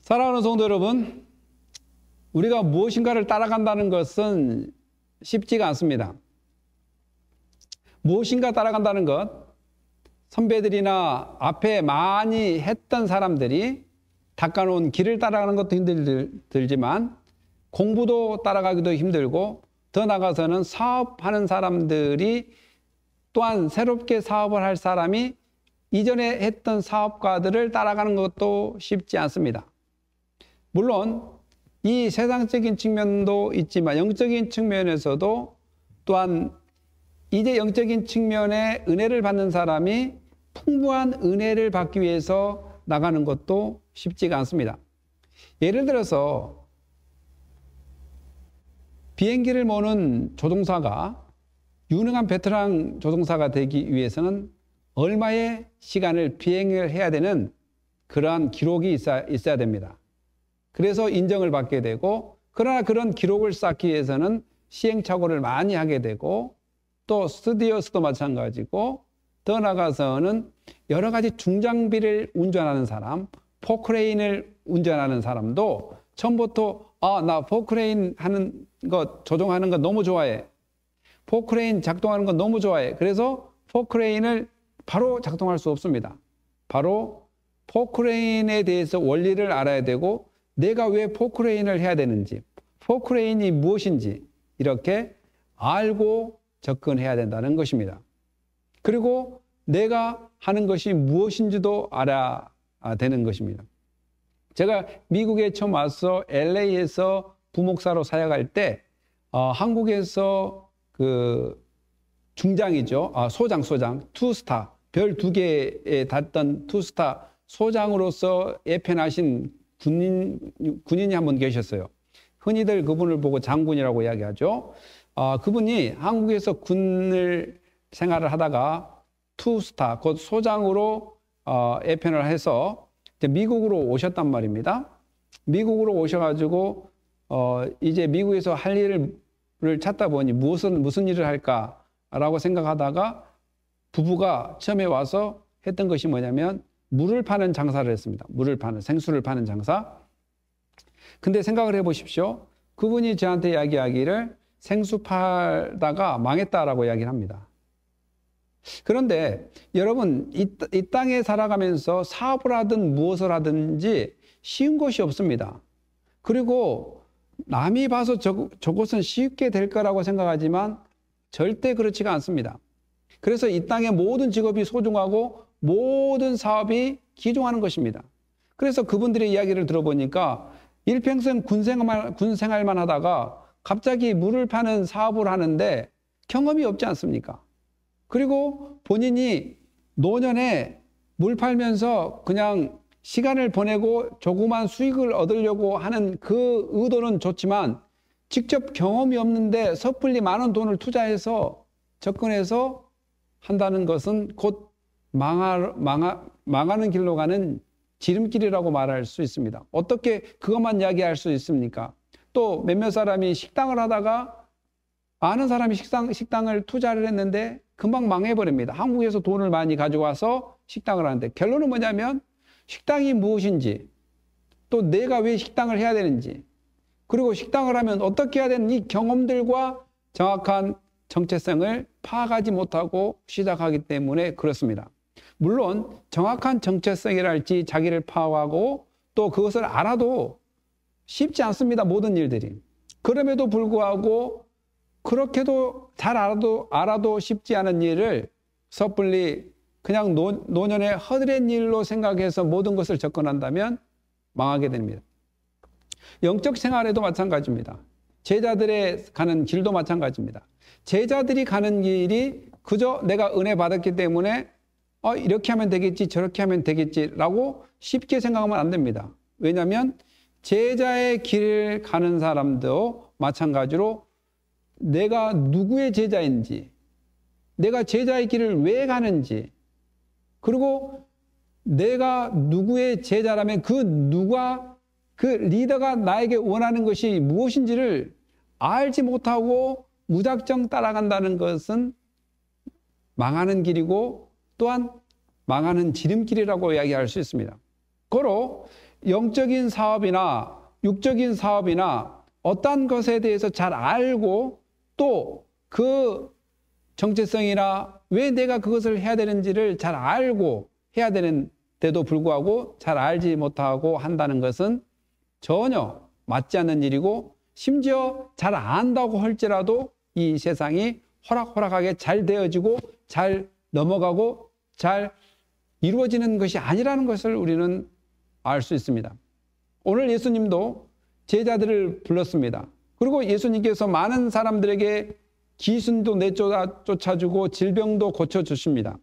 사랑하는 성도 여러분, 우리가 무엇인가를 따라간다는 것은 쉽지가 않습니다. 무엇인가 따라간다는 것, 선배들이나 앞에 많이 했던 사람들이 닦아놓은 길을 따라가는 것도 힘들지만 공부도 따라가기도 힘들고, 더 나아가서는 사업하는 사람들이 또한 새롭게 사업을 할 사람이 이전에 했던 사업가들을 따라가는 것도 쉽지 않습니다. 물론 이 세상적인 측면도 있지만 영적인 측면에서도 또한 이제 영적인 측면에 은혜를 받는 사람이 풍부한 은혜를 받기 위해서 나가는 것도 쉽지가 않습니다. 예를 들어서 비행기를 모는 조종사가 유능한 베테랑 조종사가 되기 위해서는 얼마의 시간을 비행을 해야 되는 그러한 기록이 있어야 됩니다. 그래서 인정을 받게 되고, 그러나 그런 기록을 쌓기 위해서는 시행착오를 많이 하게 되고, 또 스튜디오스도 마찬가지고, 더 나아가서는 여러 가지 중장비를 운전하는 사람, 포크레인을 운전하는 사람도 처음부터 나 포크레인 하는 것, 조종하는 거 너무 좋아해. 포크레인 작동하는 거 너무 좋아해. 그래서 포크레인을 바로 작동할 수 없습니다. 바로 포크레인에 대해서 원리를 알아야 되고, 내가 왜 포크레인을 해야 되는지, 포크레인이 무엇인지 이렇게 알고 접근해야 된다는 것입니다. 그리고 내가 하는 것이 무엇인지도 알아야 되는 것입니다. 제가 미국에 처음 와서 LA에서 부목사로 사역할 때 한국에서 그 중장이죠. 소장, 투스타, 별 2개에 닿던 투스타 소장으로서 예편하신 군인이 한 분 계셨어요. 흔히들 그분을 보고 장군이라고 이야기하죠. 그분이 한국에서 군을 생활을 하다가 투스타, 곧 소장으로 예편을 해서 이제 미국으로 오셨단 말입니다. 미국으로 오셔가지고 이제 미국에서 할 일을 찾다 보니 무슨 일을 할까라고 생각하다가 부부가 처음에 와서 했던 것이 뭐냐면 물을 파는 장사를 했습니다. 생수를 파는 장사. 근데 생각을 해보십시오. 그분이 저한테 이야기하기를 생수 팔다가 망했다라고 이야기를 합니다. 그런데 여러분, 이 땅에 살아가면서 사업을 하든 무엇을 하든지 쉬운 것이 없습니다. 그리고 남이 봐서 저것은 쉽게 될 거라고 생각하지만 절대 그렇지가 않습니다. 그래서 이 땅의 모든 직업이 소중하고 모든 사업이 기종하는 것입니다. 그래서 그분들의 이야기를 들어보니까 일평생 군 생활만 하다가 갑자기 물을 파는 사업을 하는데 경험이 없지 않습니까? 그리고 본인이 노년에 물 팔면서 그냥 시간을 보내고 조그만 수익을 얻으려고 하는 그 의도는 좋지만 직접 경험이 없는데 섣불리 많은 돈을 투자해서 접근해서 한다는 것은 곧 망하는 길로 가는 지름길이라고 말할 수 있습니다. 어떻게 그것만 이야기할 수 있습니까? 또 몇몇 사람이 식당을 하다가 아는 사람이 식당을 투자를 했는데 금방 망해버립니다. 한국에서 돈을 많이 가져와서 식당을 하는데 결론은 뭐냐면 식당이 무엇인지, 또 내가 왜 식당을 해야 되는지, 그리고 식당을 하면 어떻게 해야 되는 이 경험들과 정확한 정체성을 파악하지 못하고 시작하기 때문에 그렇습니다. 물론 정확한 정체성이랄지 자기를 파악하고 또 그것을 알아도 쉽지 않습니다. 모든 일들이. 그럼에도 불구하고 그렇게도 잘 알아도 쉽지 않은 일을 섣불리 그냥 노년의 허드렛 일로 생각해서 모든 것을 접근한다면 망하게 됩니다. 영적 생활에도 마찬가지입니다. 제자들의 가는 길도 마찬가지입니다. 제자들이 가는 길이 그저 내가 은혜 받았기 때문에 이렇게 하면 되겠지, 저렇게 하면 되겠지라고 쉽게 생각하면 안 됩니다. 왜냐하면 제자의 길을 가는 사람도 마찬가지로 내가 누구의 제자인지, 내가 제자의 길을 왜 가는지, 그리고 내가 누구의 제자라면 그 리더가 나에게 원하는 것이 무엇인지를 알지 못하고 무작정 따라간다는 것은 망하는 길이고 또한 망하는 지름길이라고 이야기할 수 있습니다. 고로 영적인 사업이나 육적인 사업이나 어떤 것에 대해서 잘 알고 또 그 정체성이나 왜 내가 그것을 해야 되는지를 잘 알고 해야 되는데도 불구하고 잘 알지 못하고 한다는 것은 전혀 맞지 않는 일이고, 심지어 잘 안다고 할지라도 이 세상이 호락호락하게 잘 되어지고 잘 넘어가고 잘 이루어지는 것이 아니라는 것을 우리는 알 수 있습니다. 오늘 예수님도 제자들을 불렀습니다. 그리고 예수님께서 많은 사람들에게 귀신도 내쫓아주고 질병도 고쳐주십니다.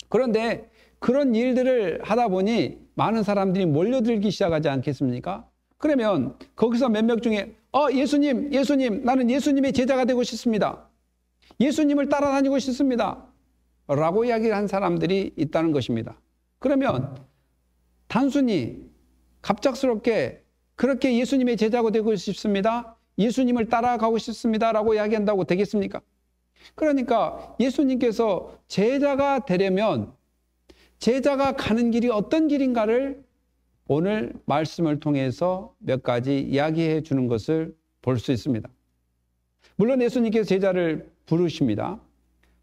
그런데 그런 일들을 하다 보니 많은 사람들이 몰려들기 시작하지 않겠습니까? 그러면 거기서 몇 명 중에 예수님, 나는 예수님의 제자가 되고 싶습니다. 예수님을 따라다니고 싶습니다. 라고 이야기를 한 사람들이 있다는 것입니다. 그러면 단순히 갑작스럽게 그렇게 예수님의 제자가 되고 싶습니다. 예수님을 따라가고 싶습니다. 라고 이야기한다고 되겠습니까? 그러니까 예수님께서 제자가 되려면 제자가 가는 길이 어떤 길인가를 오늘 말씀을 통해서 몇 가지 이야기해 주는 것을 볼 수 있습니다. 물론 예수님께서 제자를 부르십니다.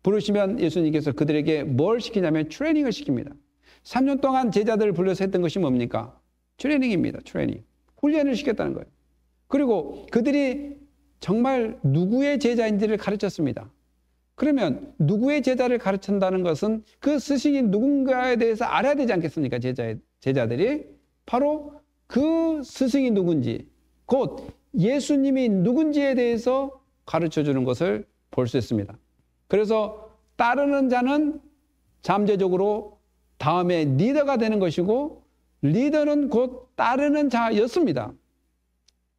부르시면 예수님께서 그들에게 뭘 시키냐면 트레이닝을 시킵니다. 3년 동안 제자들을 불러서 했던 것이 뭡니까? 트레이닝입니다. 트레이닝. 훈련을 시켰다는 거예요. 그리고 그들이 정말 누구의 제자인지를 가르쳤습니다. 그러면 누구의 제자를 가르친다는 것은 그 스승이 누군가에 대해서 알아야 되지 않겠습니까? 제자들이 바로 그 스승이 누군지, 곧 예수님이 누군지에 대해서 가르쳐 주는 것을 볼 수 있습니다. 그래서 따르는 자는 잠재적으로 다음에 리더가 되는 것이고, 리더는 곧 따르는 자였습니다.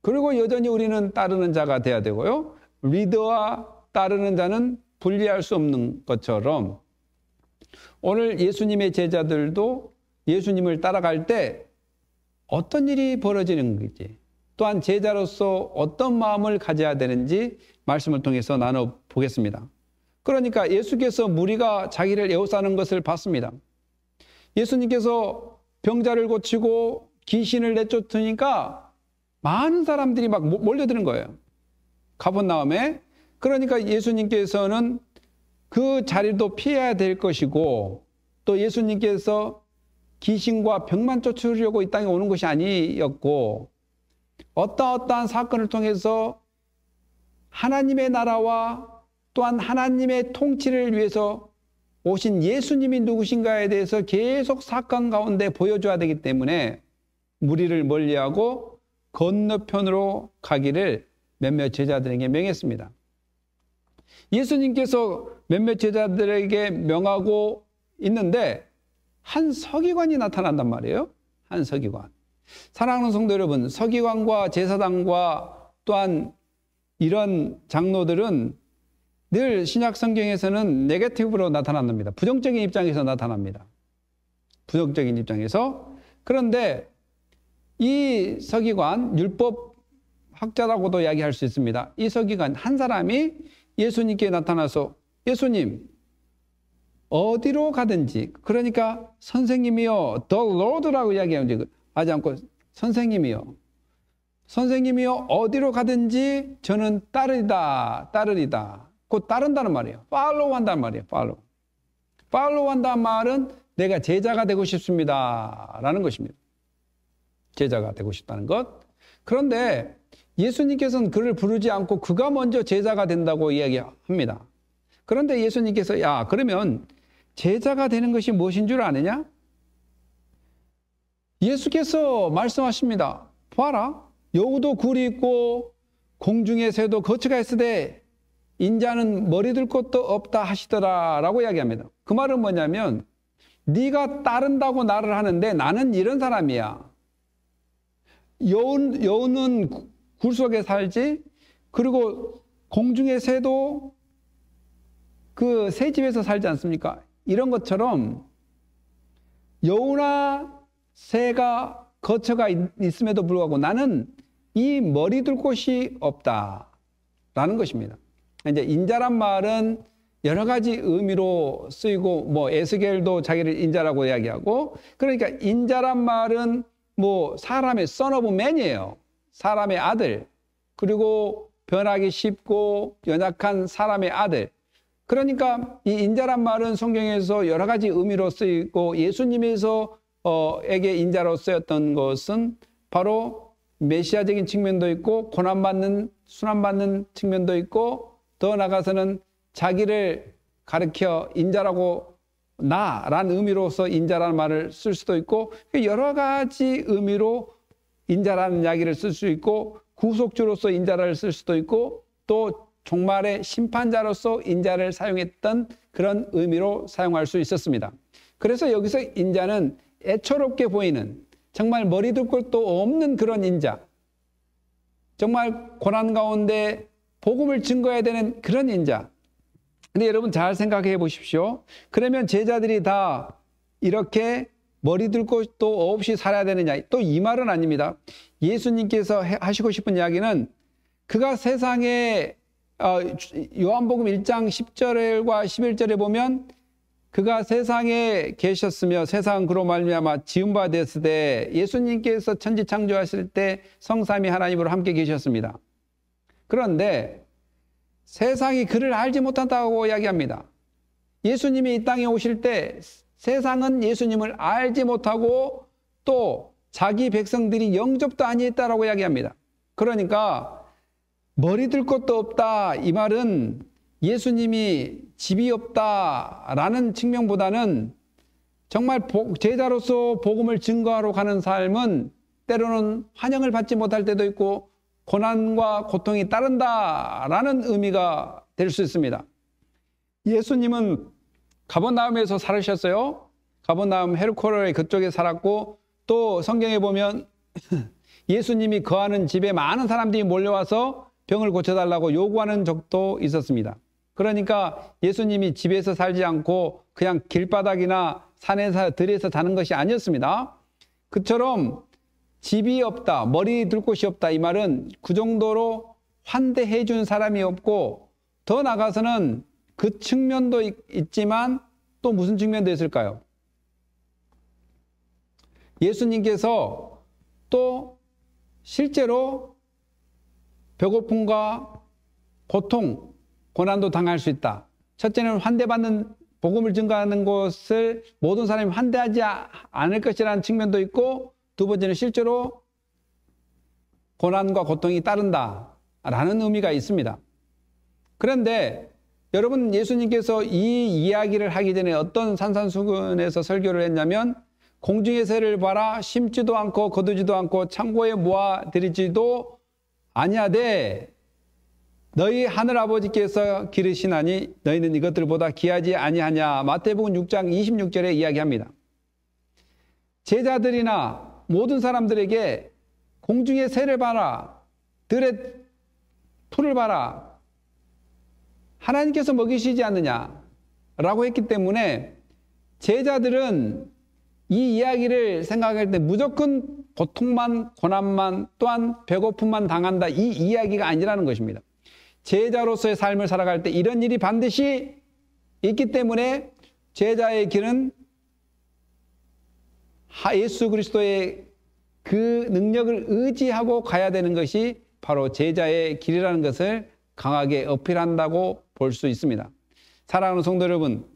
그리고 여전히 우리는 따르는 자가 돼야 되고요. 리더와 따르는 자는 분리할 수 없는 것처럼 오늘 예수님의 제자들도 예수님을 따라갈 때 어떤 일이 벌어지는 건지, 또한 제자로서 어떤 마음을 가져야 되는지 말씀을 통해서 나눠보겠습니다. 그러니까 예수께서 무리가 자기를 에워싸는 것을 봤습니다. 예수님께서 병자를 고치고 귀신을 내쫓으니까 많은 사람들이 막 몰려드는 거예요. 가버나움에. 그러니까 예수님께서는 그 자리도 피해야 될 것이고, 또 예수님께서 귀신과 병만 쫓으려고 이 땅에 오는 것이 아니었고, 어떠한 사건을 통해서 하나님의 나라와 또한 하나님의 통치를 위해서 오신 예수님이 누구신가에 대해서 계속 사건 가운데 보여줘야 되기 때문에 무리를 멀리하고 건너편으로 가기를 몇몇 제자들에게 명했습니다. 예수님께서 몇몇 제자들에게 명하고 있는데 한 서기관이 나타난단 말이에요. 한 서기관. 사랑하는 성도 여러분, 서기관과 제사장과 또한 이런 장로들은 늘 신약 성경에서는 네거티브로 나타납니다. 부정적인 입장에서 나타납니다. 부정적인 입장에서. 그런데 이 서기관, 율법 학자라고도 이야기할 수 있습니다. 이 서기관 한 사람이 예수님께 나타나서 예수님 어디로 가든지, 그러니까 선생님이요, the Lord라고 이야기하지 않고 선생님이요 어디로 가든지 저는 따르리다. 곧 따른다는 말이에요. 팔로우 한다는 말이에요. 팔로우 한다는 말은 내가 제자가 되고 싶습니다 라는 것입니다. 제자가 되고 싶다는 것. 그런데 예수님께서는 그를 부르지 않고 그가 먼저 제자가 된다고 이야기합니다. 그런데 예수님께서 그러면 제자가 되는 것이 무엇인 줄 아느냐? 예수께서 말씀하십니다. 봐라, 여우도 굴이 있고 공중의 새도 거처가 있으되 인자는 머리 들 곳도 없다 하시더라 라고 이야기합니다. 그 말은 뭐냐면 네가 따른다고 나를 하는데 나는 이런 사람이야. 여우는 굴 속에 살지, 그리고 공중의 새도 그 새집에서 살지 않습니까? 이런 것처럼 여우나 새가 거처가 있음에도 불구하고 나는 이 머리 둘 곳이 없다라는 것입니다. 이제 인자란 말은 여러 가지 의미로 쓰이고, 에스겔도 자기를 인자라고 이야기하고, 그러니까 인자란 말은 뭐 사람의 son of man이에요. 사람의 아들. 그리고 변하기 쉽고 연약한 사람의 아들. 그러니까 이 인자란 말은 성경에서 여러 가지 의미로 쓰이고 예수님에서 에게 인자로 쓰였던 것은 바로 메시아적인 측면도 있고 고난받는 순환받는 측면도 있고 더 나아가서는 자기를 가르쳐 인자라고 나라는 의미로서 인자라는 말을 쓸 수도 있고 여러 가지 의미로 인자라는 이야기를 쓸 수 있고 구속주로서 인자를 쓸 수도 있고 또 종말의 심판자로서 인자를 사용했던 그런 의미로 사용할 수 있었습니다. 그래서 여기서 인자는 애처롭게 보이는 정말 머리 둘 곳도 없는 그런 인자, 정말 고난 가운데 복음을 증거해야 되는 그런 인자. 근데 여러분 잘 생각해 보십시오. 그러면 제자들이 다 이렇게 머리 둘 곳도 없이 살아야 되느냐? 또 이 말은 아닙니다. 예수님께서 하시고 싶은 이야기는 그가 세상에 요한복음 1장 10절과 11절에 보면 그가 세상에 계셨으며 세상 그로 말미암아 지은 바 됐을 때 예수님께서 천지 창조하실 때 성삼위 하나님으로 함께 계셨습니다. 그런데 세상이 그를 알지 못한다고 이야기합니다. 예수님이 이 땅에 오실 때 세상은 예수님을 알지 못하고 또 자기 백성들이 영접도 아니했다라고 이야기합니다. 그러니까 머리 들 것도 없다 이 말은 예수님이 집이 없다라는 측면보다는 정말 제자로서 복음을 증거하러 가는 삶은 때로는 환영을 받지 못할 때도 있고 고난과 고통이 따른다라는 의미가 될 수 있습니다. 예수님은 가버나움에서 살으셨어요. 가버나움 헤르코르의 그쪽에 살았고 또 성경에 보면 예수님이 거하는 집에 많은 사람들이 몰려와서 병을 고쳐달라고 요구하는 적도 있었습니다. 그러니까 예수님이 집에서 살지 않고 그냥 길바닥이나 산에서 들에서 자는 것이 아니었습니다. 그처럼 집이 없다, 머리 둘 곳이 없다 이 말은 그 정도로 환대해 준 사람이 없고 더 나아가서는 그 측면도 있지만 또 무슨 측면도 있을까요? 예수님께서 또 실제로 배고픔과 고통, 고난도 당할 수 있다. 첫째는 환대받는 복음을 증거하는 것을 모든 사람이 환대하지 않을 것이라는 측면도 있고 두 번째는 실제로 고난과 고통이 따른다라는 의미가 있습니다. 그런데 여러분 예수님께서 이 이야기를 하기 전에 어떤 산산수훈에서 설교를 했냐면 공중의 새를 봐라 심지도 않고 거두지도 않고 창고에 모아들이지도 아니하되 너희 하늘아버지께서 기르시나니 너희는 이것들보다 귀하지 아니하냐. 마태복음 6장 26절에 이야기합니다. 제자들이나 모든 사람들에게 공중의 새를 봐라, 들의 풀을 봐라, 하나님께서 먹이시지 않느냐라고 했기 때문에 제자들은 이 이야기를 생각할 때 무조건 고통만, 고난만, 또한 배고픔만 당한다 이 이야기가 아니라는 것입니다. 제자로서의 삶을 살아갈 때 이런 일이 반드시 있기 때문에 제자의 길은 예수 그리스도의 그 능력을 의지하고 가야 되는 것이 바로 제자의 길이라는 것을 강하게 어필한다고 볼 수 있습니다. 사랑하는 성도 여러분,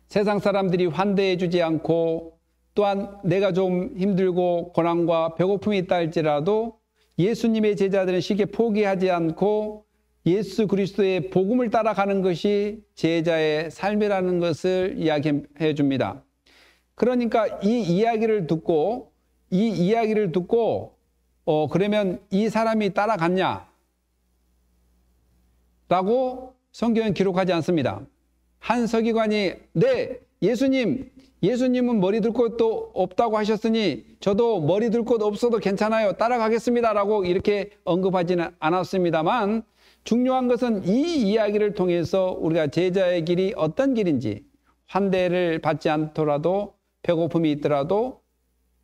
세상 사람들이 환대해 주지 않고 또한 내가 좀 힘들고 고난과 배고픔이 있다 할지라도 예수님의 제자들은 쉽게 포기하지 않고 예수 그리스도의 복음을 따라가는 것이 제자의 삶이라는 것을 이야기해 줍니다. 그러니까 이 이야기를 듣고 그러면 이 사람이 따라갔냐? 라고 성경은 기록하지 않습니다. 한 서기관이 네, 예수님은 머리 둘 곳도 없다고 하셨으니 저도 머리 둘 곳 없어도 괜찮아요. 따라가겠습니다. 라고 이렇게 언급하지는 않았습니다만 중요한 것은 이 이야기를 통해서 우리가 제자의 길이 어떤 길인지 환대를 받지 않더라도 배고픔이 있더라도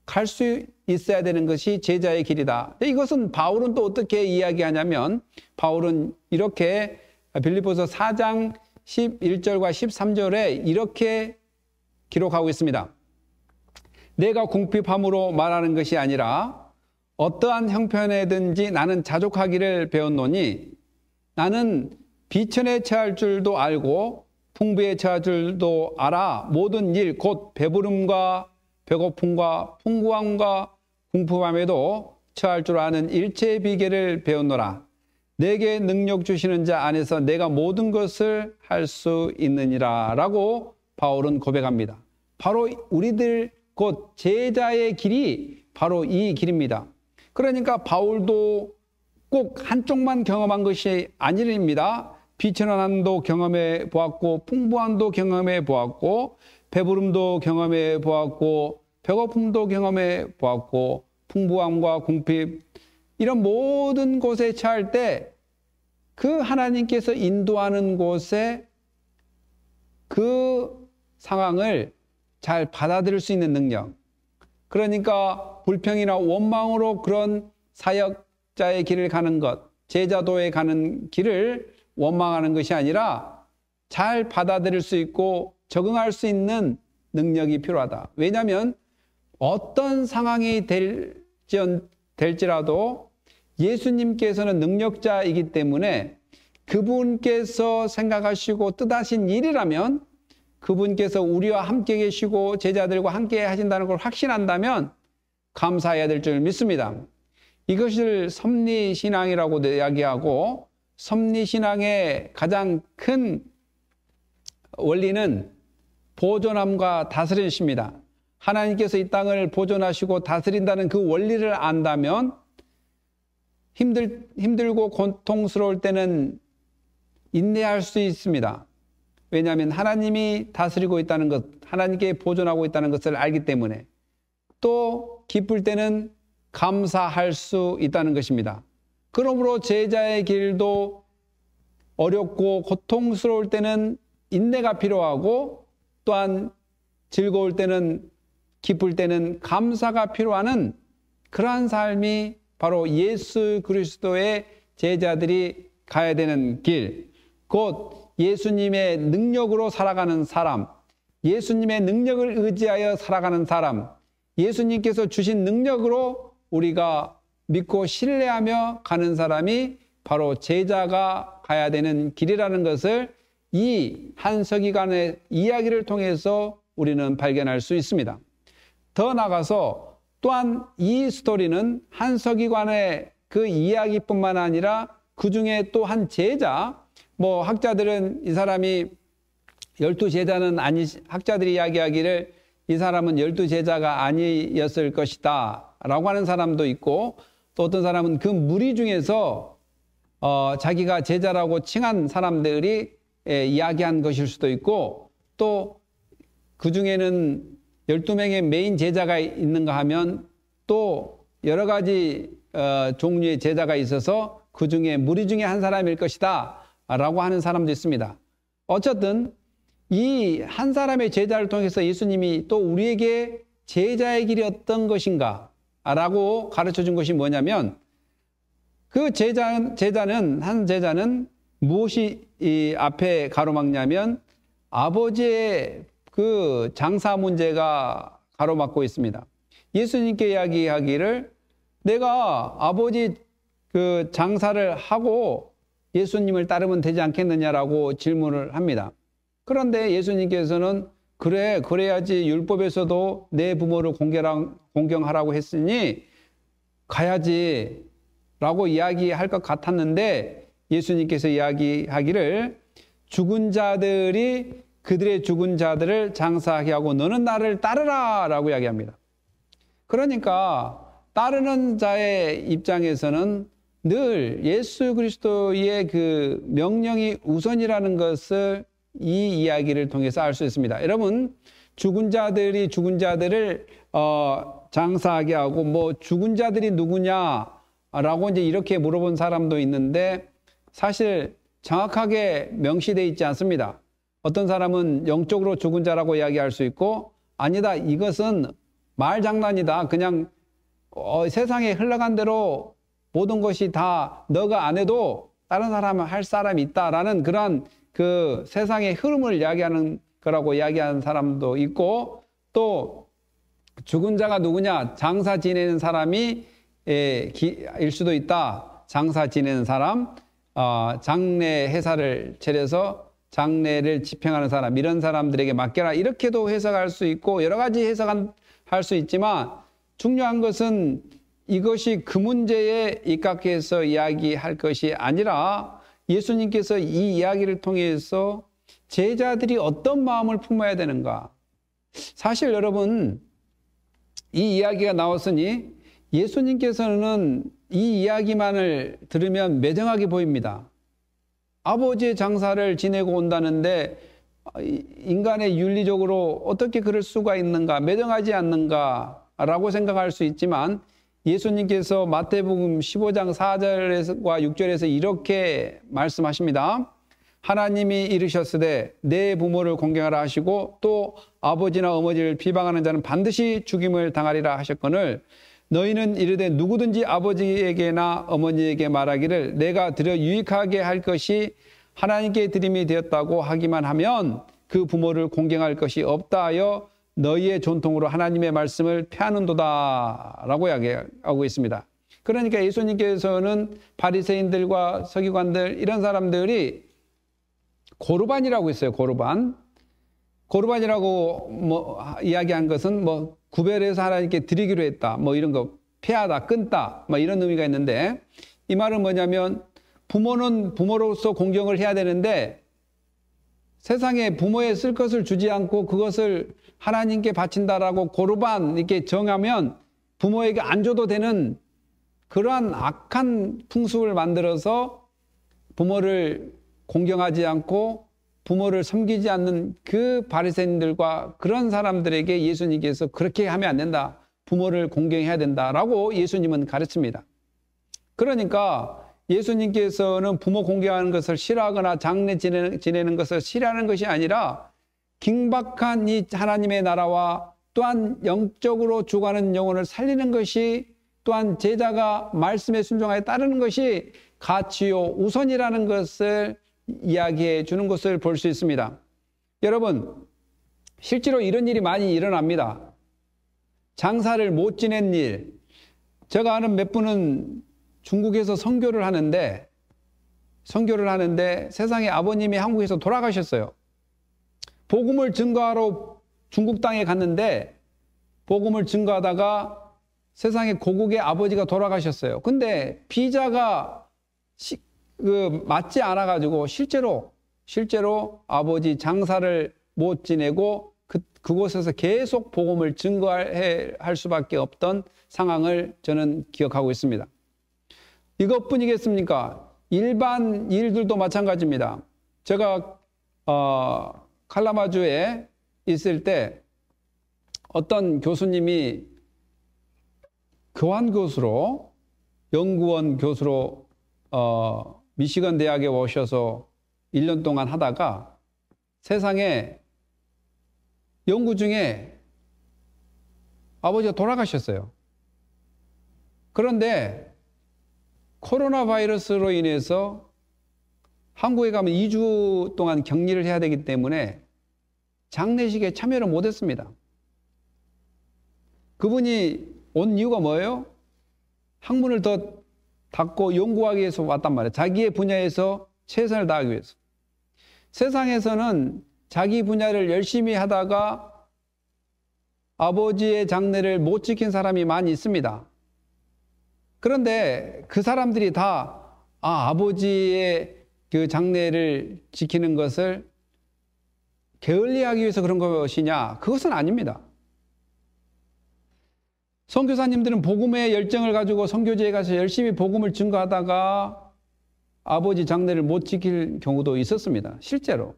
갈 수 있어야 되는 것이 제자의 길이다. 이것은 바울은 또 어떻게 이야기하냐면 바울은 이렇게 빌립보서 4장 11절과 13절에 이렇게 기록하고 있습니다. 내가 궁핍함으로 말하는 것이 아니라 어떠한 형편에든지 나는 자족하기를 배웠노니 나는 비천에 처할 줄도 알고 풍부에 처할 줄도 알아 모든 일 곧 배부름과 배고픔과 풍부함과 궁핍함에도 처할 줄 아는 일체의 비결을 배웠노라. 내게 능력 주시는 자 안에서 내가 모든 것을 할 수 있느니라 라고 바울은 고백합니다. 바로 우리들 곧 제자의 길이 바로 이 길입니다. 그러니까 바울도 꼭 한쪽만 경험한 것이 아닙니다. 비천함도 경험해 보았고 풍부함도 경험해 보았고 배부름도 경험해 보았고 배고픔도 경험해 보았고 풍부함과 궁핍 이런 모든 곳에 처할 때 그 하나님께서 인도하는 곳에 그 상황을 잘 받아들일 수 있는 능력. 그러니까 불평이나 원망으로 그런 사역자의 길을 가는 것, 제자도에 가는 길을 원망하는 것이 아니라 잘 받아들일 수 있고 적응할 수 있는 능력이 필요하다. 왜냐하면 어떤 상황이 될지라도 예수님께서는 능력자이기 때문에 그분께서 생각하시고 뜻하신 일이라면 그분께서 우리와 함께 계시고 제자들과 함께 하신다는 걸 확신한다면 감사해야 될 줄 믿습니다. 이것을 섭리신앙이라고도 이야기하고 섭리신앙의 가장 큰 원리는 보존함과 다스리십니다. 하나님께서 이 땅을 보존하시고 다스린다는 그 원리를 안다면 힘들고 고통스러울 때는 인내할 수 있습니다. 왜냐하면 하나님이 다스리고 있다는 것, 하나님께 보존하고 있다는 것을 알기 때문에 또 기쁠 때는 감사할 수 있다는 것입니다. 그러므로 제자의 길도 어렵고 고통스러울 때는 인내가 필요하고 또한 즐거울 때는 기쁠 때는 감사가 필요한 그러한 삶이 바로 예수 그리스도의 제자들이 가야 되는 길, 곧 예수님의 능력으로 살아가는 사람, 예수님의 능력을 의지하여 살아가는 사람, 예수님께서 주신 능력으로 우리가 믿고 신뢰하며 가는 사람이 바로 제자가 가야 되는 길이라는 것을 이 한서기관의 이야기를 통해서 우리는 발견할 수 있습니다. 더 나아가서 또한 이 스토리는 한서기관의 그 이야기뿐만 아니라 그 중에 또 한 제자, 학자들은 이 사람이 12제자는 학자들이 이야기하기를 이 사람은 12제자가 아니었을 것이다 라고 하는 사람도 있고 또 어떤 사람은 그 무리 중에서 자기가 제자라고 칭한 사람들이 이야기한 것일 수도 있고 또 그 중에는 12명의 메인 제자가 있는가 하면 또 여러 가지 종류의 제자가 있어서 그 중에 무리 중에 한 사람일 것이다 라고 하는 사람도 있습니다. 어쨌든 이 한 사람의 제자를 통해서 예수님이 또 우리에게 제자의 길이 어떤 것인가 라고 가르쳐 준 것이 뭐냐면 그 한 제자는 무엇이 이 앞에 가로막냐면 아버지의 그 장사 문제가 가로막고 있습니다. 예수님께 이야기하기를 내가 아버지 그 장사를 하고 예수님을 따르면 되지 않겠느냐라고 질문을 합니다. 그런데 예수님께서는 그래야지 율법에서도 내 부모를 공경하라고 했으니 가야지 라고 이야기할 것 같았는데 예수님께서 이야기하기를 죽은 자들이 그들의 죽은 자들을 장사하게 하고 너는 나를 따르라 라고 이야기합니다. 그러니까 따르는 자의 입장에서는 늘 예수 그리스도의 그 명령이 우선이라는 것을 이 이야기를 통해서 알 수 있습니다. 여러분, 죽은 자들이 죽은 자들을 장사하게 하고 죽은 자들이 누구냐라고 이제 이렇게 물어본 사람도 있는데 사실 정확하게 명시되어 있지 않습니다. 어떤 사람은 영적으로 죽은 자라고 이야기할 수 있고 아니다, 이것은 말장난이다. 그냥 세상에 흘러간 대로 모든 것이 다 너가 안 해도 다른 사람은 할 사람이 있다라는 그런 그 세상의 흐름을 이야기하는 거라고 이야기하는 사람도 있고 또 죽은 자가 누구냐? 장사 지내는 사람이 일 수도 있다. 장사 지내는 사람, 장례 회사를 차려서 장례를 집행하는 사람, 이런 사람들에게 맡겨라. 이렇게도 해석할 수 있고 여러 가지 해석할 수 있지만 중요한 것은 이것이 그 문제에 입각해서 이야기할 것이 아니라 예수님께서 이 이야기를 통해서 제자들이 어떤 마음을 품어야 되는가. 사실 여러분, 이 이야기가 나왔으니 예수님께서는 이 이야기만을 들으면 매정하게 보입니다. 아버지의 장사를 지내고 온다는데 인간의 윤리적으로 어떻게 그럴 수가 있는가, 매정하지 않는가라고 생각할 수 있지만 예수님께서 마태복음 15장 4절과 6절에서 이렇게 말씀하십니다. 하나님이 이르셨으되 내 부모를 공경하라 하시고 또 아버지나 어머니를 비방하는 자는 반드시 죽임을 당하리라 하셨거늘 너희는 이르되 누구든지 아버지에게나 어머니에게 말하기를 내가 드려 유익하게 할 것이 하나님께 드림이 되었다고 하기만 하면 그 부모를 공경할 것이 없다 하여 너희의 전통으로 하나님의 말씀을 폐하는도다 라고 이야기하고 있습니다. 그러니까 예수님께서는 바리새인들과 서기관들 이런 사람들이 고르반이라고 있어요. 고르반이라고 이야기한 것은 구별해서 하나님께 드리기로 했다. 이런 거 폐하다, 끊다, 이런 의미가 있는데 이 말은 뭐냐면 부모는 부모로서 공경을 해야 되는데 세상에 부모에 쓸 것을 주지 않고 그것을 하나님께 바친다라고 고르반 이렇게 정하면 부모에게 안 줘도 되는 그러한 악한 풍습을 만들어서 부모를 공경하지 않고 부모를 섬기지 않는 그 바리새인들과 그런 사람들에게 예수님께서 그렇게 하면 안 된다. 부모를 공경해야 된다라고 예수님은 가르칩니다. 그러니까 예수님께서는 부모 공경하는 것을 싫어하거나 장례 지내는 것을 싫어하는 것이 아니라 긴박한 이 하나님의 나라와 또한 영적으로 죽어가는 영혼을 살리는 것이 또한 제자가 말씀에 순종하여 따르는 것이 가치요 우선이라는 것을 이야기해 주는 것을 볼 수 있습니다. 여러분, 실제로 이런 일이 많이 일어납니다. 장사를 못 지낸 일. 제가 아는 몇 분은 중국에서 선교를 하는데 세상에 아버님이 한국에서 돌아가셨어요. 복음을 증거하러 중국 땅에 갔는데 복음을 증거하다가 세상에 고국의 아버지가 돌아가셨어요. 근데 비자가 맞지 않아가지고 실제로 아버지 장사를 못 지내고 그곳에서 계속 복음을 증거할 수밖에 없던 상황을 저는 기억하고 있습니다. 이것뿐이겠습니까? 일반 일들도 마찬가지입니다. 제가 칼라마주에 있을 때 어떤 교수님이 교환교수로 연구원 교수로 미시건 대학에 오셔서 1년 동안 하다가 세상에 연구 중에 아버지가 돌아가셨어요. 그런데 코로나 바이러스로 인해서 한국에 가면 2주 동안 격리를 해야 되기 때문에 장례식에 참여를 못했습니다. 그분이 온 이유가 뭐예요? 학문을 더 닫고 연구하기 위해서 왔단 말이에요. 자기의 분야에서 최선을 다하기 위해서. 세상에서는 자기 분야를 열심히 하다가 아버지의 장례를 못 지킨 사람이 많이 있습니다. 그런데 그 사람들이 다 아버지의 그 장례를 지키는 것을 게을리하기 위해서 그런 것이냐? 그것은 아닙니다. 선교사님들은 복음의 열정을 가지고 선교지에 가서 열심히 복음을 증거하다가 아버지 장례를 못 지킬 경우도 있었습니다. 실제로.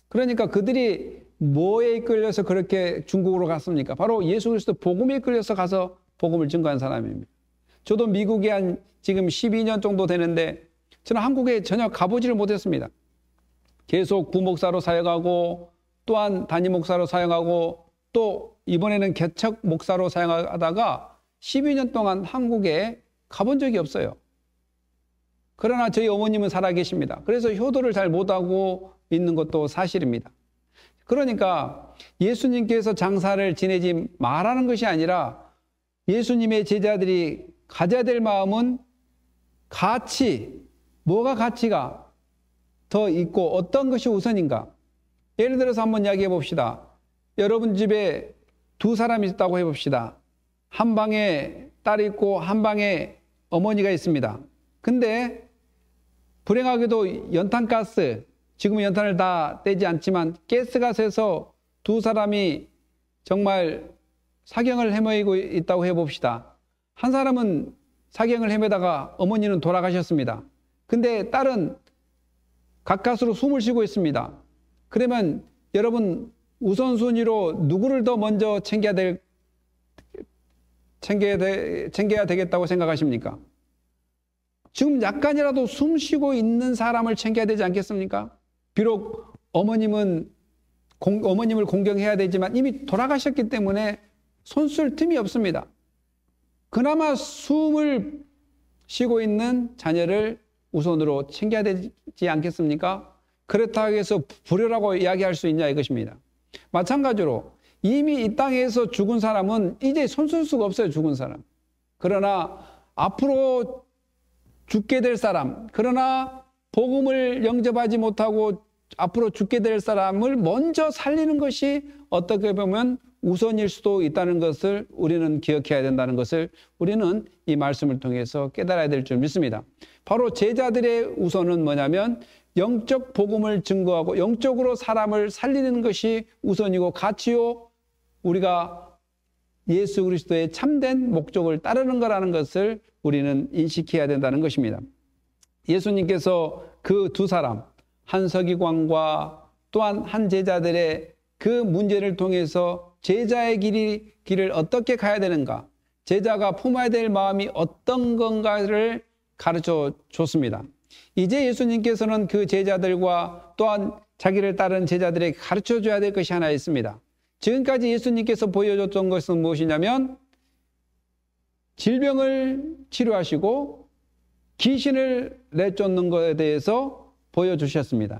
그러니까 그들이 뭐에 이끌려서 그렇게 중국으로 갔습니까? 바로 예수 그리스도 복음에 이끌려서 가서 복음을 증거한 사람입니다. 저도 미국에 한 지금 12년 정도 되는데 저는 한국에 전혀 가보지를 못했습니다. 계속 부목사로 사역하고 또한 담임 목사로 사역하고 또 이번에는 개척 목사로 사역하다가 12년 동안 한국에 가본 적이 없어요. 그러나 저희 어머님은 살아계십니다. 그래서 효도를 잘 못하고 있는 것도 사실입니다. 그러니까 예수님께서 장사를 지내지 말라는 것이 아니라 예수님의 제자들이 가져야 될 마음은 가치, 뭐가 가치가 더 있고 어떤 것이 우선인가. 예를 들어서 한번 이야기해 봅시다. 여러분 집에 두 사람이 있다고 해봅시다. 한 방에 딸이 있고 한 방에 어머니가 있습니다. 근데 불행하게도 연탄가스, 지금은 연탄을 다 떼지 않지만 가스가 새서 두 사람이 정말 사경을 헤매고 있다고 해봅시다. 한 사람은 사경을 헤매다가 어머니는 돌아가셨습니다. 근데 딸은 가까스로 숨을 쉬고 있습니다. 그러면 여러분 우선순위로 누구를 더 먼저 챙겨야 되겠다고 생각하십니까? 지금 약간이라도 숨 쉬고 있는 사람을 챙겨야 되지 않겠습니까? 비록 어머님을 공경해야 되지만 이미 돌아가셨기 때문에 손쓸 틈이 없습니다. 그나마 숨을 쉬고 있는 자녀를 우선으로 챙겨야 되지 않겠습니까? 그렇다고 해서 불효라고 이야기할 수 있냐 이것입니다. 마찬가지로 이미 이 땅에서 죽은 사람은 이제 손쓸 수가 없어요. 죽은 사람. 그러나 앞으로 죽게 될 사람, 그러나 복음을 영접하지 못하고 앞으로 죽게 될 사람을 먼저 살리는 것이 어떻게 보면 우선일 수도 있다는 것을 우리는 기억해야 된다는 것을 우리는 이 말씀을 통해서 깨달아야 될 줄 믿습니다. 바로 제자들의 우선은 뭐냐면 영적 복음을 증거하고 영적으로 사람을 살리는 것이 우선이고 가치요, 우리가 예수 그리스도의 참된 목적을 따르는 거라는 것을 우리는 인식해야 된다는 것입니다. 예수님께서 그 두 사람, 한 서기관과 또한 한 제자들의 그 문제를 통해서 제자의 길을 어떻게 가야 되는가, 제자가 품어야 될 마음이 어떤 건가를 가르쳐 줬습니다. 이제 예수님께서는 그 제자들과 또한 자기를 따른 제자들에게 가르쳐 줘야 될 것이 하나 있습니다. 지금까지 예수님께서 보여줬던 것은 무엇이냐면 질병을 치료하시고 귀신을 내쫓는 것에 대해서 보여주셨습니다.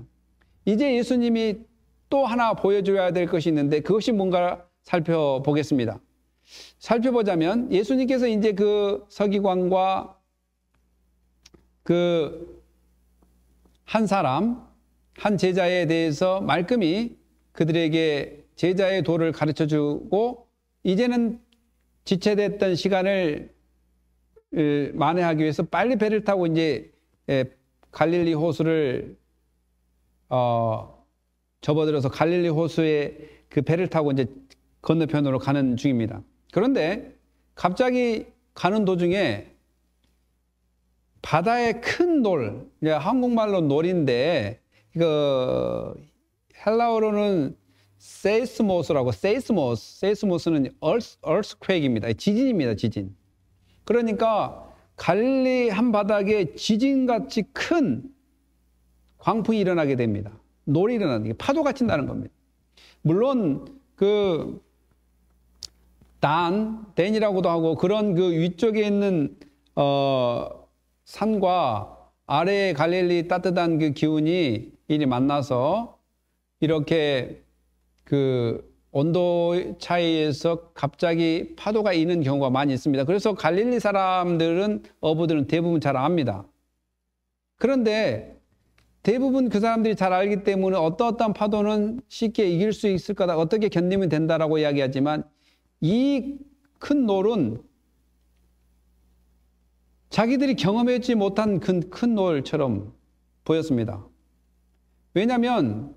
이제 예수님이 또 하나 보여줘야 될 것이 있는데 그것이 뭔가 살펴보겠습니다. 살펴보자면 예수님께서 이제 그 서기관과 그 한 사람, 한 제자에 대해서 말끔히 그들에게 제자의 도를 가르쳐 주고 이제는 지체됐던 시간을 만회하기 위해서 빨리 배를 타고 이제 갈릴리 호수를 접어들어서 갈릴리 호수에 그 배를 타고 이제 건너편으로 가는 중입니다. 그런데 갑자기 가는 도중에 바다의 큰 놀, 한국말로 놀인데 이거 헬라어로는 세이스모스라고, 세이스모스는 earthquake입니다. 지진입니다. 지진. 그러니까 갈릴리 한바닥에 지진같이 큰 광풍이 일어나게 됩니다. 놀이 일어나는 게 파도가 친다는 겁니다. 물론 그 댄이라고도 하고 그런 그 위쪽에 있는 산과 아래의 갈릴리 따뜻한 그 기운이 이리 만나서 이렇게 그 온도 차이에서 갑자기 파도가 이는 경우가 많이 있습니다. 그래서 갈릴리 사람들은, 어부들은 대부분 잘 압니다. 그런데 대부분 그 사람들이 잘 알기 때문에 어떠한 파도는 쉽게 이길 수 있을 거다, 어떻게 견디면 된다라고 이야기하지만 이 큰 놀은 자기들이 경험하지 못한 큰 놀처럼 보였습니다. 왜냐하면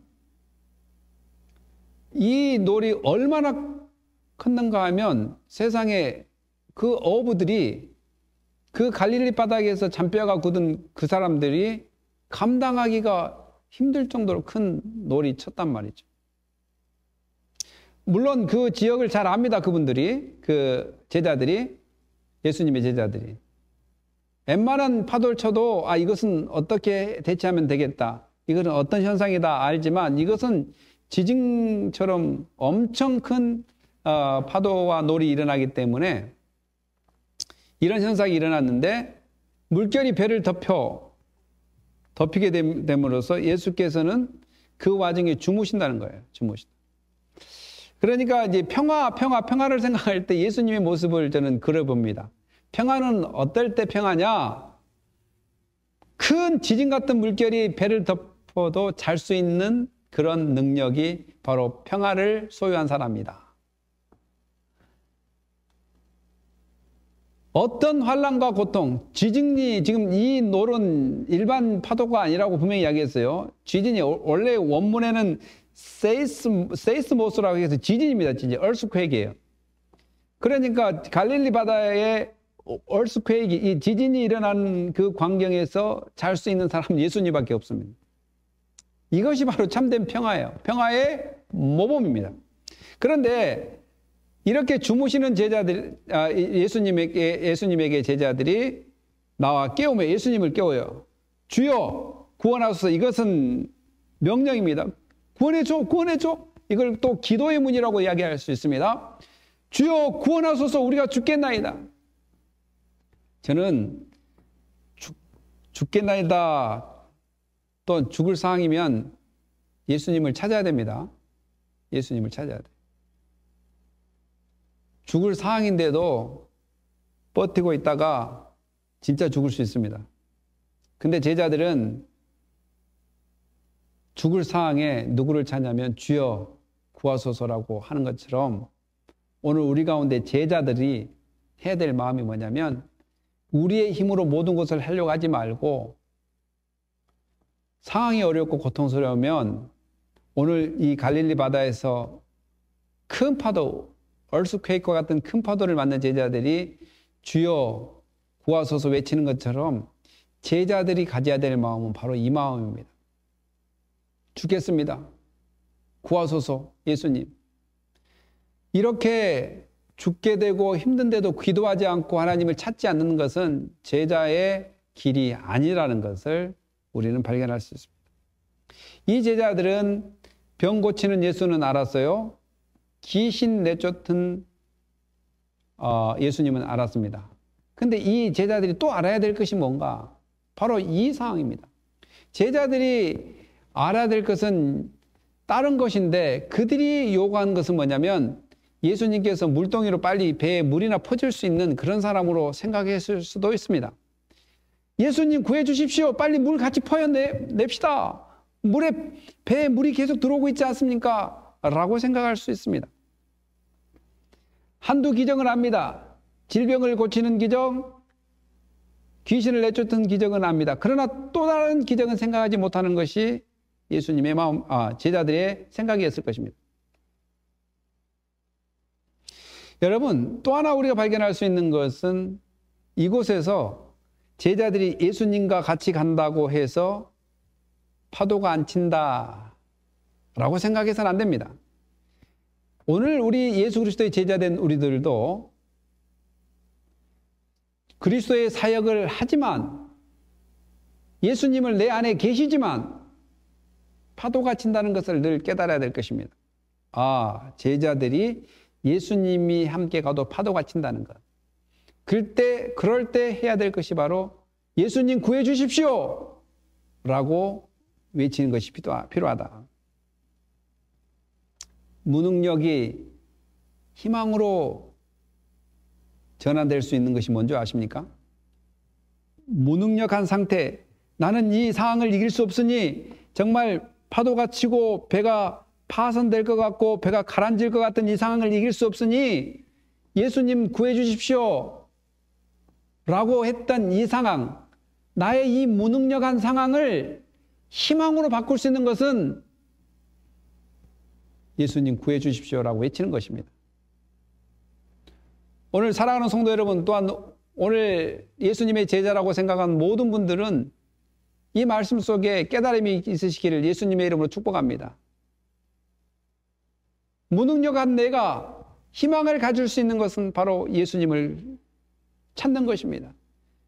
이 놀이 얼마나 컸는가 하면 세상에 그 어부들이 그 갈릴리 바닥에서 잔뼈가 굳은 그 사람들이 감당하기가 힘들 정도로 큰 놀이 쳤단 말이죠. 물론 그 지역을 잘 압니다. 그분들이, 그 제자들이, 예수님의 제자들이. 웬만한 파도를 쳐도 이것은 어떻게 대처하면 되겠다, 이것은 어떤 현상이다 알지만 이것은 지진처럼 엄청 큰 파도와 놀이 일어나기 때문에 이런 현상이 일어났는데 물결이 배를 덮이게 됨으로써 예수께서는 그 와중에 주무신다는 거예요. 주무신다. 그러니까 이제 평화를 생각할 때 예수님의 모습을 저는 그려봅니다. 평화는 어떨 때 평화냐? 큰 지진 같은 물결이 배를 덮어도 잘 수 있는 그런 능력이 바로 평화를 소유한 사람이다. 어떤 환난과 고통, 지진이 지금 이 노는 일반 파도가 아니라고 분명히 이야기했어요. 지진이 원래 원문에는 세이스모스라고 해서 지진입니다. 지진, 얼스퀘이크예요. 그러니까 갈릴리 바다에 얼스퀘이크, 이 지진이 일어난 그 광경에서 잘 수 있는 사람은 예수님밖에 없습니다. 이것이 바로 참된 평화예요. 평화의 모범입니다. 그런데 이렇게 주무시는 제자들, 예수님에게 제자들이 나와 깨우며 예수님을 깨워요. 주여 구원하소서. 이것은 명령입니다. 구원해줘, 구원해줘. 이걸 또 기도의 문이라고 이야기할 수 있습니다. 주여 구원하소서. 우리가 죽겠나이다. 저는 죽겠나이다, 또 죽을 상황이면 예수님을 찾아야 됩니다. 예수님을 찾아야 돼. 죽을 상황인데도 버티고 있다가 진짜 죽을 수 있습니다. 근데 제자들은 죽을 상황에 누구를 찾냐면 주여 구하소서라고 하는 것처럼 오늘 우리 가운데 제자들이 해야 될 마음이 뭐냐면 우리의 힘으로 모든 것을 하려고 하지 말고 상황이 어렵고 고통스러우면 오늘 이 갈릴리 바다에서 큰 파도, 얼스퀘이크와 같은 큰 파도를 맞는 제자들이 주여 구하소서 외치는 것처럼 제자들이 가져야 될 마음은 바로 이 마음입니다. 죽겠습니다. 구하소서 예수님. 이렇게 죽게 되고 힘든데도 기도하지 않고 하나님을 찾지 않는 것은 제자의 길이 아니라는 것을 우리는 발견할 수 있습니다. 이 제자들은 병 고치는 예수는 알았어요. 귀신 내쫓은 예수님은 알았습니다. 근데 이 제자들이 또 알아야 될 것이 뭔가? 바로 이 상황입니다. 제자들이 알아야 될 것은 다른 것인데 그들이 요구한 것은 뭐냐면 예수님께서 물동이로 빨리 배에 물이나 퍼질 수 있는 그런 사람으로 생각했을 수도 있습니다. 예수님 구해 주십시오. 빨리 물 같이 퍼내냅시다. 배에 물이 계속 들어오고 있지 않습니까? 라고 생각할 수 있습니다. 한두 기적은 압니다. 질병을 고치는 기적, 귀신을 내쫓는 기적은 압니다. 그러나 또 다른 기적은 생각하지 못하는 것이 예수님의 제자들의 생각이었을 것입니다. 여러분, 또 하나 우리가 발견할 수 있는 것은 이곳에서 제자들이 예수님과 같이 간다고 해서 파도가 안 친다 라고 생각해서는 안 됩니다. 오늘 우리 예수 그리스도의 제자된 우리들도 그리스도의 사역을 하지만 예수님을 내 안에 계시지만 파도가 친다는 것을 늘 깨달아야 될 것입니다. 제자들이 예수님이 함께 가도 파도가 친다는 것. 그럴 때 해야 될 것이 바로 예수님 구해 주십시오 라고 외치는 것이 필요하다. 무능력이 희망으로 전환될 수 있는 것이 뭔지 아십니까? 무능력한 상태, 나는 이 상황을 이길 수 없으니 정말 파도가 치고 배가 파손될 것 같고 배가 가라앉을 것 같은 이 상황을 이길 수 없으니 예수님 구해 주십시오 라고 했던 이 상황, 나의 이 무능력한 상황을 희망으로 바꿀 수 있는 것은 예수님 구해 주십시오라고 외치는 것입니다. 오늘 사랑하는 성도 여러분, 또한 오늘 예수님의 제자라고 생각하는 모든 분들은 이 말씀 속에 깨달음이 있으시기를 예수님의 이름으로 축복합니다. 무능력한 내가 희망을 가질 수 있는 것은 바로 예수님을 찾는 것입니다.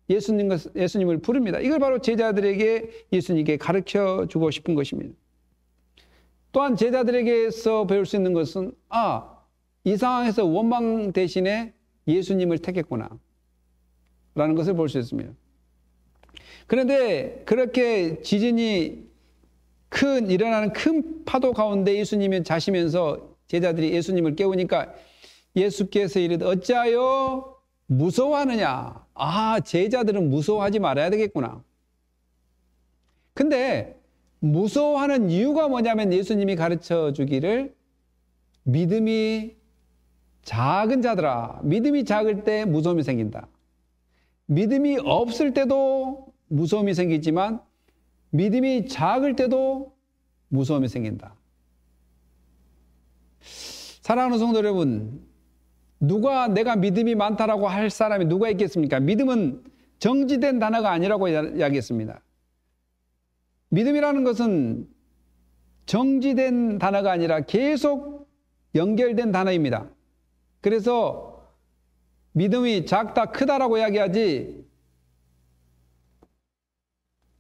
예수님을 부릅니다. 이걸 바로 제자들에게 예수님께 가르쳐 주고 싶은 것입니다. 또한 제자들에게서 배울 수 있는 것은 이 상황에서 원망 대신에 예수님을 택했구나 라는 것을 볼 수 있습니다. 그런데 그렇게 지진이 일어나는 큰 파도 가운데 예수님이 자시면서 제자들이 예수님을 깨우니까 예수께서 이르되 어찌하여 무서워하느냐. 아, 제자들은 무서워하지 말아야 되겠구나. 근데 무서워하는 이유가 뭐냐면 예수님이 가르쳐 주기를 믿음이 작은 자들아. 믿음이 작을 때 무서움이 생긴다. 믿음이 없을 때도 무서움이 생기지만 믿음이 작을 때도 무서움이 생긴다. 사랑하는 성도 여러분, 누가 내가 믿음이 많다라고 할 사람이 누가 있겠습니까? 믿음은 정지된 단어가 아니라고 이야기했습니다. 믿음이라는 것은 정지된 단어가 아니라 계속 연결된 단어입니다. 그래서 믿음이 작다, 크다라고 이야기하지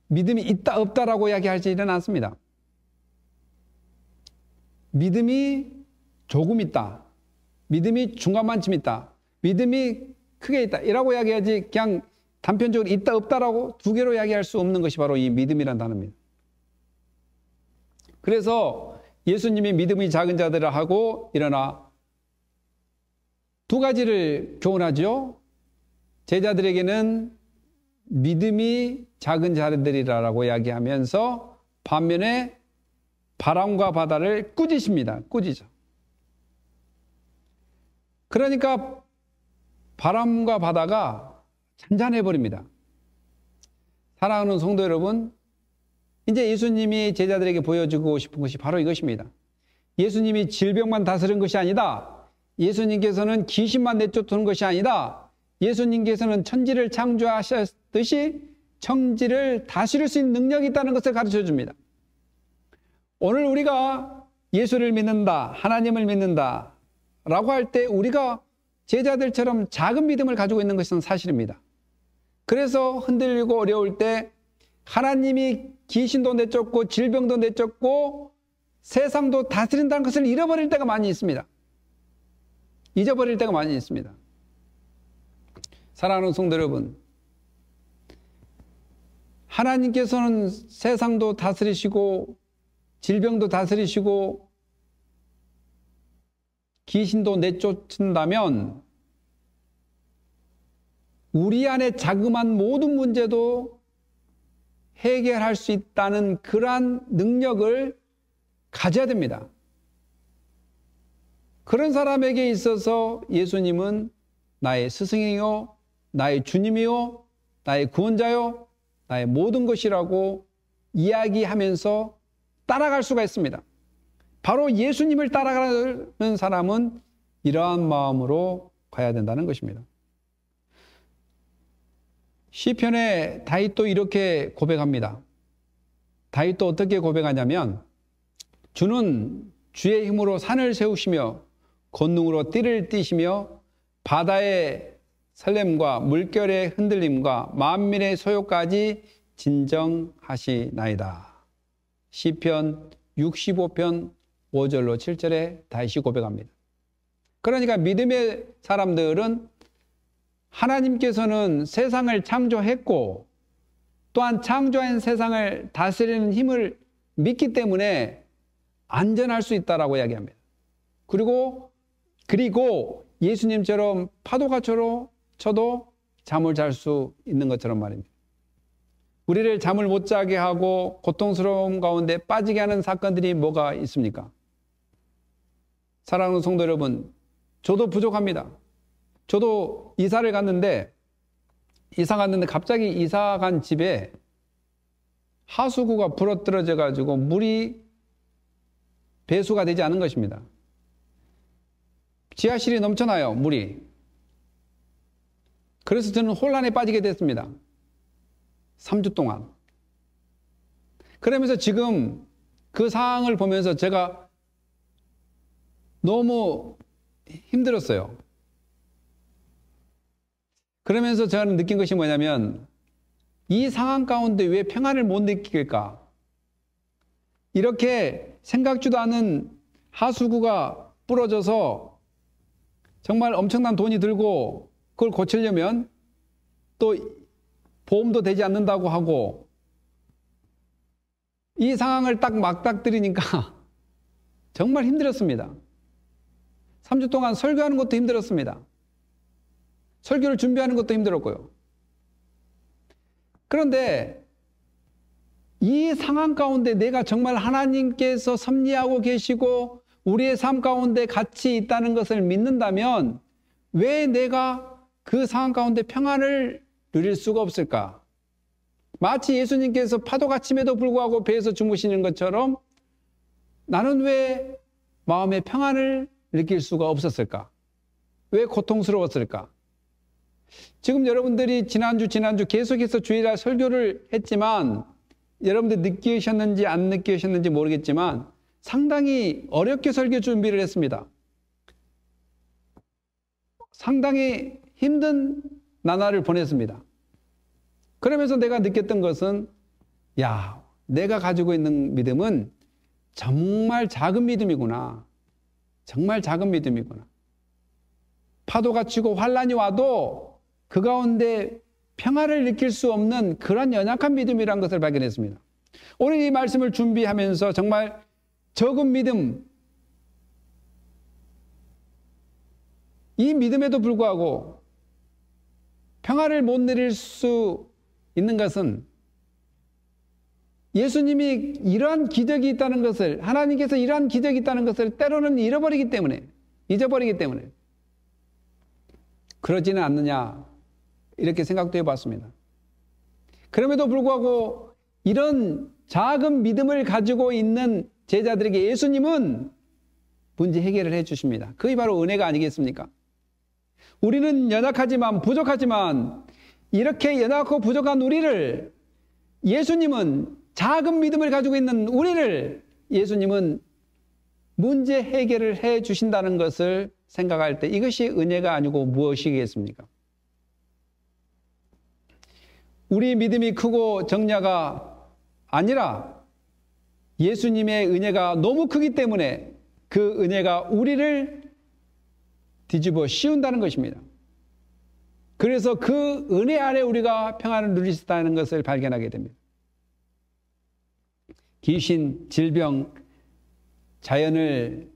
믿음이 있다, 없다라고 이야기하지는 않습니다. 믿음이 조금 있다. 믿음이 중간만큼 있다. 믿음이 크게 있다. 이라고 이야기하지 그냥 단편적으로 있다, 없다라고 두 개로 이야기할 수 없는 것이 바로 이 믿음이라는 단어입니다. 그래서 예수님이 믿음이 작은 자들을 하고 일어나 두 가지를 교훈하죠. 제자들에게는 믿음이 작은 자들이라고 이야기하면서 반면에 바람과 바다를 꾸짖습니다. 꾸짖어. 그러니까 바람과 바다가 잔잔해 버립니다. 사랑하는 성도 여러분, 이제 예수님이 제자들에게 보여주고 싶은 것이 바로 이것입니다. 예수님이 질병만 다스린 것이 아니다. 예수님께서는 귀신만 내쫓는 것이 아니다. 예수님께서는 천지를 창조하셨듯이 천지를 다스릴 수 있는 능력이 있다는 것을 가르쳐 줍니다. 오늘 우리가 예수를 믿는다, 하나님을 믿는다 라고 할 때 우리가 제자들처럼 작은 믿음을 가지고 있는 것은 사실입니다. 그래서 흔들리고 어려울 때 하나님이 귀신도 내쫓고 질병도 내쫓고 세상도 다스린다는 것을 잃어버릴 때가 많이 있습니다. 잊어버릴 때가 많이 있습니다. 사랑하는 성도 여러분, 하나님께서는 세상도 다스리시고 질병도 다스리시고 귀신도 내쫓는다면 우리 안에 자그마한 모든 문제도 해결할 수 있다는 그러한 능력을 가져야 됩니다. 그런 사람에게 있어서 예수님은 나의 스승이요, 나의 주님이요, 나의 구원자요, 나의 모든 것이라고 이야기하면서 따라갈 수가 있습니다. 바로 예수님을 따라가는 사람은 이러한 마음으로 가야 된다는 것입니다. 시편에 다윗도 이렇게 고백합니다. 다윗도 어떻게 고백하냐면 주는 주의 힘으로 산을 세우시며 권능으로 띠를 띠시며 바다의 설렘과 물결의 흔들림과 만민의 소요까지 진정하시나이다. 시편 65편 5절로 7절에 다시 고백합니다. 그러니까 믿음의 사람들은 하나님께서는 세상을 창조했고 또한 창조한 세상을 다스리는 힘을 믿기 때문에 안전할 수 있다라고 이야기합니다. 그리고 예수님처럼 파도가 쳐도 잠을 잘 수 있는 것처럼 말입니다. 우리를 잠을 못 자게 하고 고통스러움 가운데 빠지게 하는 사건들이 뭐가 있습니까? 사랑하는 성도 여러분, 저도 부족합니다. 저도 이사 갔는데 갑자기 이사 간 집에 하수구가 부러뜨려져 가지고 물이 배수가 되지 않은 것입니다. 지하실이 넘쳐나요, 물이. 그래서 저는 혼란에 빠지게 됐습니다. 3주 동안. 그러면서 지금 그 상황을 보면서 제가 너무 힘들었어요. 그러면서 저는 느낀 것이 뭐냐면 이 상황 가운데 왜 평안을 못 느낄까? 이렇게 생각지도 않은 하수구가 부러져서 정말 엄청난 돈이 들고 그걸 고치려면 또 보험도 되지 않는다고 하고 이 상황을 딱 맞닥뜨리니까 정말 힘들었습니다. 3주 동안 설교하는 것도 힘들었습니다. 설교를 준비하는 것도 힘들었고요. 그런데 이 상황 가운데 내가 정말 하나님께서 섭리하고 계시고 우리의 삶 가운데 같이 있다는 것을 믿는다면 왜 내가 그 상황 가운데 평안을 누릴 수가 없을까? 마치 예수님께서 파도가 침에도 불구하고 배에서 주무시는 것처럼 나는 왜 마음의 평안을 느낄 수가 없었을까? 왜 고통스러웠을까? 지금 여러분들이 지난주 계속해서 주일날 설교를 했지만 여러분들 느끼셨는지 안 느끼셨는지 모르겠지만 상당히 어렵게 설교 준비를 했습니다. 상당히 힘든 나날을 보냈습니다. 그러면서 내가 느꼈던 것은 야, 내가 가지고 있는 믿음은 정말 작은 믿음이구나. 정말 작은 믿음이구나. 파도가 치고 환란이 와도 그 가운데 평화를 느낄 수 없는 그런 연약한 믿음이라는 것을 발견했습니다. 오늘 이 말씀을 준비하면서 정말 적은 믿음, 이 믿음에도 불구하고 평화를 못 누릴 수 있는 것은 예수님이 이러한 기적이 있다는 것을, 하나님께서 이러한 기적이 있다는 것을 때로는 잊어버리기 때문에 그러지는 않느냐 이렇게 생각도 해봤습니다. 그럼에도 불구하고 이런 작은 믿음을 가지고 있는 제자들에게 예수님은 문제 해결을 해 주십니다. 그게 바로 은혜가 아니겠습니까? 우리는 연약하지만 부족하지만 이렇게 연약하고 부족한 우리를 예수님은 작은 믿음을 가지고 있는 우리를 예수님은 문제 해결을 해 주신다는 것을 생각할 때 이것이 은혜가 아니고 무엇이겠습니까? 우리 믿음이 크고 정냐가 아니라 예수님의 은혜가 너무 크기 때문에 그 은혜가 우리를 뒤집어 씌운다는 것입니다. 그래서 그 은혜 안에 우리가 평안을 누릴 수 있다는 것을 발견하게 됩니다. 귀신, 질병, 자연을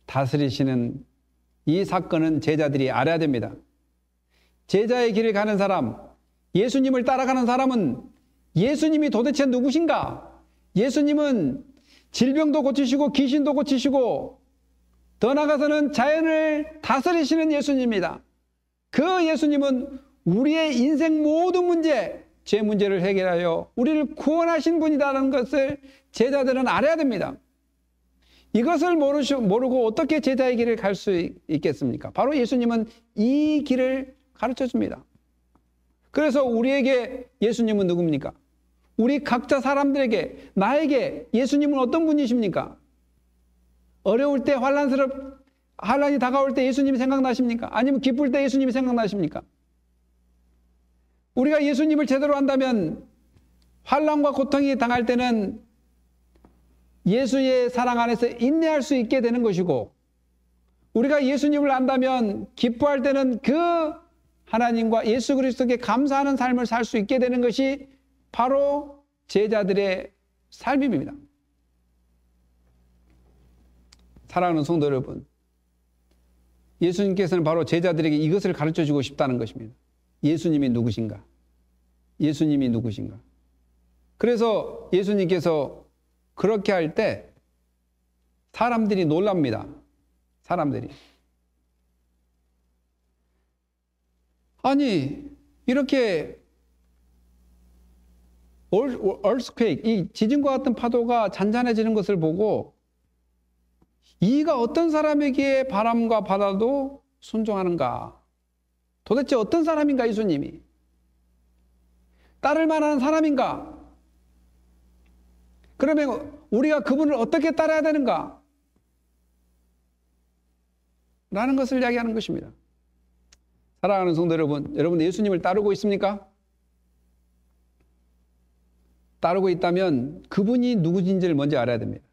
다스리시는 이 사건은 제자들이 알아야 됩니다. 제자의 길을 가는 사람, 예수님을 따라가는 사람은 예수님이 도대체 누구신가? 예수님은 질병도 고치시고 귀신도 고치시고 더 나아가서는 자연을 다스리시는 예수님입니다. 그 예수님은 우리의 인생 모든 문제, 죄 문제를 해결하여 우리를 구원하신 분이라는 것을 제자들은 알아야 됩니다. 이것을 모르고 어떻게 제자의 길을 갈 수 있겠습니까? 바로 예수님은 이 길을 가르쳐 줍니다. 그래서 우리에게 예수님은 누굽니까? 우리 각자 사람들에게, 나에게 예수님은 어떤 분이십니까? 어려울 때 환란이 다가올 때 예수님이 생각나십니까? 아니면 기쁠 때 예수님이 생각나십니까? 우리가 예수님을 제대로 한다면 환란과 고통이 당할 때는 예수의 사랑 안에서 인내할 수 있게 되는 것이고, 우리가 예수님을 안다면 기뻐할 때는 그 하나님과 예수 그리스도께 감사하는 삶을 살 수 있게 되는 것이 바로 제자들의 삶입니다. 사랑하는 성도 여러분, 예수님께서는 바로 제자들에게 이것을 가르쳐주고 싶다는 것입니다. 예수님이 누구신가? 예수님이 누구신가? 그래서 예수님께서 그렇게 할 때 사람들이 놀랍니다. 사람들이. 아니, 이렇게 earthquake, 이 지진과 같은 파도가 잔잔해지는 것을 보고 이가 어떤 사람에게 바람과 바다도 순종하는가? 도대체 어떤 사람인가 예수님이? 따를 만한 사람인가? 그러면 우리가 그분을 어떻게 따라야 되는가? 라는 것을 이야기하는 것입니다. 사랑하는 성도 여러분, 여러분 예수님을 따르고 있습니까? 따르고 있다면 그분이 누구인지를 먼저 알아야 됩니다.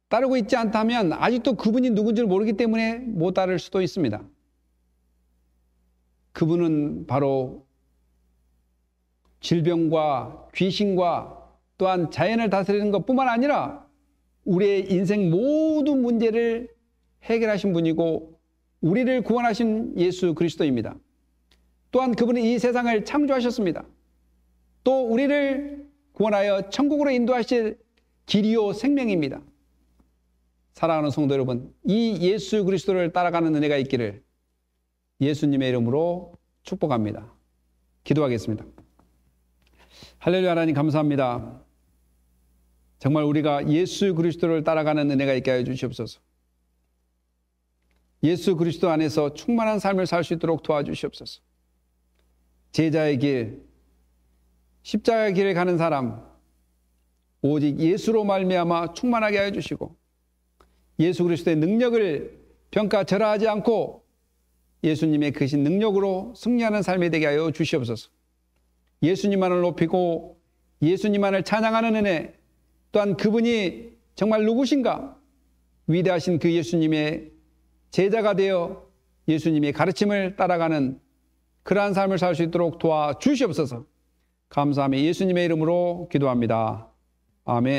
따르고 있지 않다면 아직도 그분이 누군지를 모르기 때문에 못 따를 수도 있습니다. 그분은 바로 질병과 귀신과 또한 자연을 다스리는 것뿐만 아니라 우리의 인생 모든 문제를 해결하신 분이고 우리를 구원하신 예수 그리스도입니다. 또한 그분이 이 세상을 창조하셨습니다. 또 우리를 구원하여 천국으로 인도하실 길이요 생명입니다. 사랑하는 성도 여러분, 이 예수 그리스도를 따라가는 은혜가 있기를 예수님의 이름으로 축복합니다. 기도하겠습니다. 할렐루야. 하나님 감사합니다. 정말 우리가 예수 그리스도를 따라가는 은혜가 있게 하여 주시옵소서. 예수 그리스도 안에서 충만한 삶을 살 수 있도록 도와주시옵소서. 제자의 길, 십자가의 길을 가는 사람, 오직 예수로 말미암아 충만하게 하여 주시고 예수 그리스도의 능력을 평가절하하지 않고 예수님의 크신 능력으로 승리하는 삶이 되게 하여 주시옵소서. 예수님만을 높이고 예수님만을 찬양하는 은혜, 또한 그분이 정말 누구신가? 위대하신 그 예수님의 제자가 되어 예수님의 가르침을 따라가는 그러한 삶을 살 수 있도록 도와주시옵소서. 감사하며 예수님의 이름으로 기도합니다. 아멘.